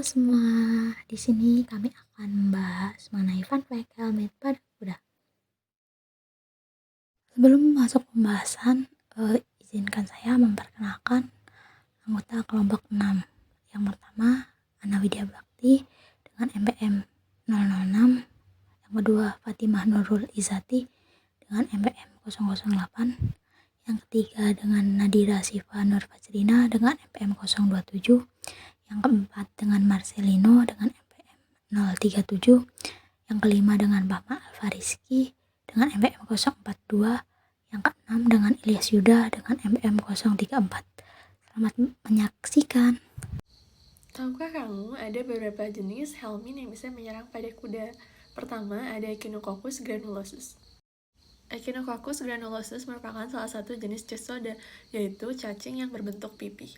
Halo semua, di sini kami akan membahas mengenai fun fact helmet pada kuda. Sebelum masuk pembahasan, izinkan saya memperkenalkan anggota kelompok 6. Yang pertama, Ana Widya Bakti dengan MPM 006. Yang kedua, Fatimah Nurul Izati dengan MPM 008. Yang ketiga, dengan Nadira Siva Nur Fajrina dengan MPM 027. Yang keempat, dengan Marcelino dengan MPM 037. Yang kelima, dengan Bama Alfariski dengan MPM 042. Yang keenam, dengan Ilyas Yuda dengan MPM 034. Selamat menyaksikan. Tahukah kamu ada beberapa jenis helmin yang bisa menyerang pada kuda? Pertama, ada Echinococcus granulosus. Echinococcus granulosus merupakan salah satu jenis cestoda, yaitu cacing yang berbentuk pipih.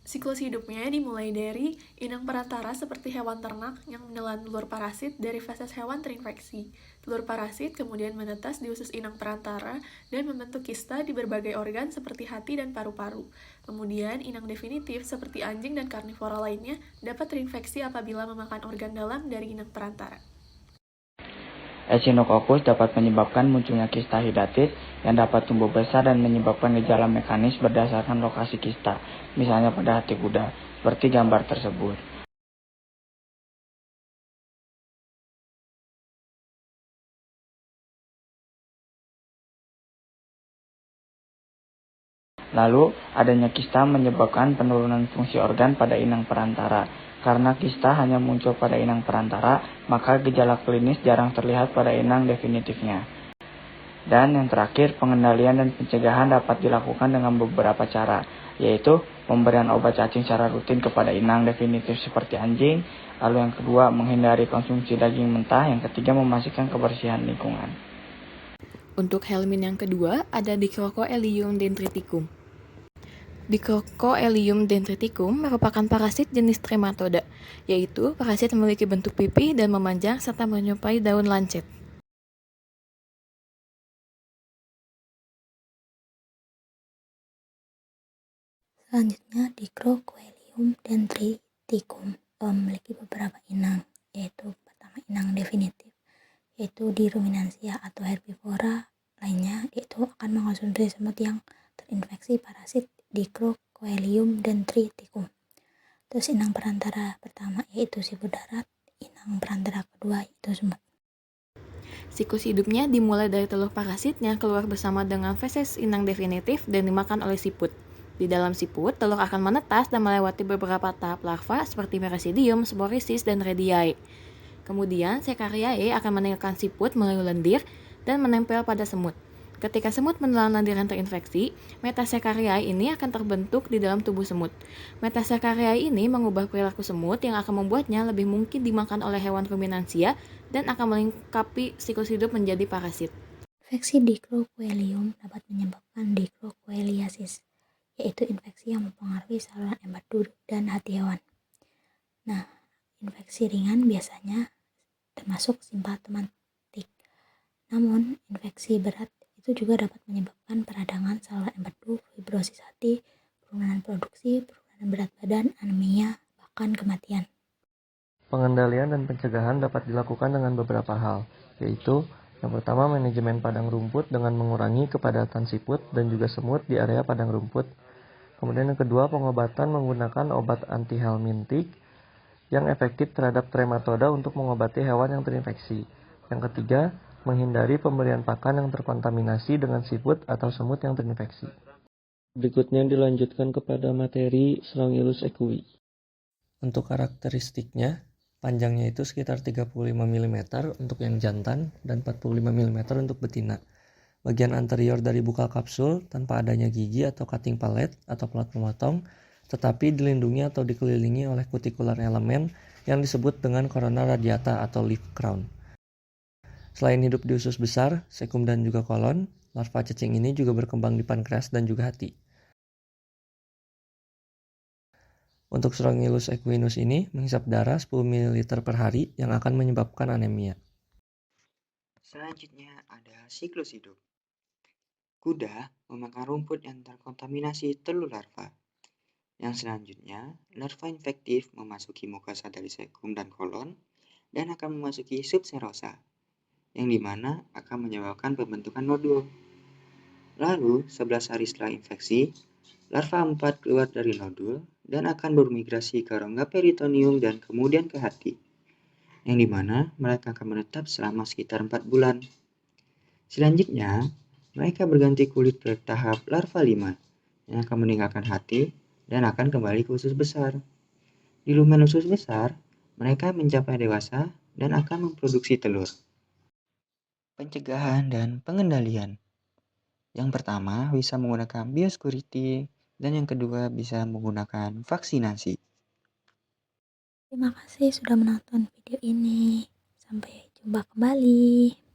Siklus hidupnya dimulai dari inang perantara seperti hewan ternak yang menelan telur parasit dari feses hewan terinfeksi. Telur parasit kemudian menetas di usus inang perantara dan membentuk kista di berbagai organ seperti hati dan paru-paru. Kemudian inang definitif seperti anjing dan karnivora lainnya dapat terinfeksi apabila memakan organ dalam dari inang perantara. Echinococcus dapat menyebabkan munculnya kista hidatis yang dapat tumbuh besar dan menyebabkan gejala mekanis berdasarkan lokasi kista, misalnya pada hati kuda, seperti gambar tersebut. Lalu, adanya kista menyebabkan penurunan fungsi organ pada inang perantara. Karena kista hanya muncul pada inang perantara, maka gejala klinis jarang terlihat pada inang definitifnya. Dan yang terakhir, pengendalian dan pencegahan dapat dilakukan dengan beberapa cara, yaitu pemberian obat cacing secara rutin kepada inang definitif seperti anjing. Lalu yang kedua, menghindari konsumsi daging mentah. Yang ketiga, memastikan kebersihan lingkungan. Untuk helmin yang kedua, ada Dicrocoelium dendriticum. Dicrocoelium dendriticum merupakan parasit jenis trematoda, yaitu parasit memiliki bentuk pipi dan memanjang serta menyerupai daun lancet. Selanjutnya, Dicrocoelium dendriticum memiliki beberapa inang, yaitu pertama inang definitif, yaitu di ruminansia atau herbivora lainnya, yaitu akan mengkonsumsi semut yang terinfeksi parasit Dicrocoelium dendriticum. Terus inang perantara pertama yaitu siput darat, inang perantara kedua yaitu semut. Siklus hidupnya dimulai dari telur parasit yang keluar bersama dengan feses inang definitif dan dimakan oleh siput. Di dalam siput, telur akan menetas dan melewati beberapa tahap larva seperti merasidium, sporisis, dan radiae. Kemudian, Secariae akan meninggalkan siput melalui lendir dan menempel pada semut. Ketika semut menelan lendir yang terinfeksi, Metasecariae ini akan terbentuk di dalam tubuh semut. Metasecariae ini mengubah perilaku semut yang akan membuatnya lebih mungkin dimakan oleh hewan ruminansia dan akan melengkapi siklus hidup menjadi parasit. Infeksi Dicrocoelium dapat menyebabkan dicrocoeliasis, yaitu infeksi yang mempengaruhi saluran empedu dan hati hewan. Nah, infeksi ringan biasanya termasuk simptomatik. Namun, infeksi berat itu juga dapat menyebabkan peradangan saluran empedu, fibrosis hati, penurunan produksi, penurunan berat badan, anemia, bahkan kematian. Pengendalian dan pencegahan dapat dilakukan dengan beberapa hal, yaitu yang pertama, manajemen padang rumput dengan mengurangi kepadatan siput dan juga semut di area padang rumput. Kemudian yang kedua, pengobatan menggunakan obat antihelmintik yang efektif terhadap trematoda untuk mengobati hewan yang terinfeksi. Yang ketiga, menghindari pemberian pakan yang terkontaminasi dengan siput atau semut yang terinfeksi. Berikutnya dilanjutkan kepada materi Strongylosis equi. Untuk karakteristiknya, panjangnya itu sekitar 35 mm untuk yang jantan dan 45 mm untuk betina. Bagian anterior dari bukal kapsul tanpa adanya gigi atau cutting palate atau pelat pemotong, tetapi dilindungi atau dikelilingi oleh cuticular elemen yang disebut dengan corona radiata atau leaf crown. Selain hidup di usus besar, sekum dan juga kolon, larva cacing ini juga berkembang di pankreas dan juga hati. Untuk Strongylosis equinus ini menghisap darah 10 ml per hari yang akan menyebabkan anemia. Selanjutnya ada siklus hidup. Kuda memakan rumput yang terkontaminasi telur larva. Yang selanjutnya, larva infektif memasuki mukosa dari sekum dan kolon dan akan memasuki subserosa, yang dimana akan menyebabkan pembentukan nodul. Lalu, 11 hari setelah infeksi, larva 4 keluar dari nodul dan akan bermigrasi ke rongga peritoneum dan kemudian ke hati, yang dimana mereka akan menetap selama sekitar 4 bulan. Selanjutnya, mereka berganti kulit ke tahap larva 5, yang akan meninggalkan hati dan akan kembali ke usus besar. Di lumen usus besar, mereka mencapai dewasa dan akan memproduksi telur. Pencegahan dan pengendalian. Yang pertama bisa menggunakan biosecurity dan yang kedua bisa menggunakan vaksinasi. Terima kasih sudah menonton video ini. Sampai jumpa kembali.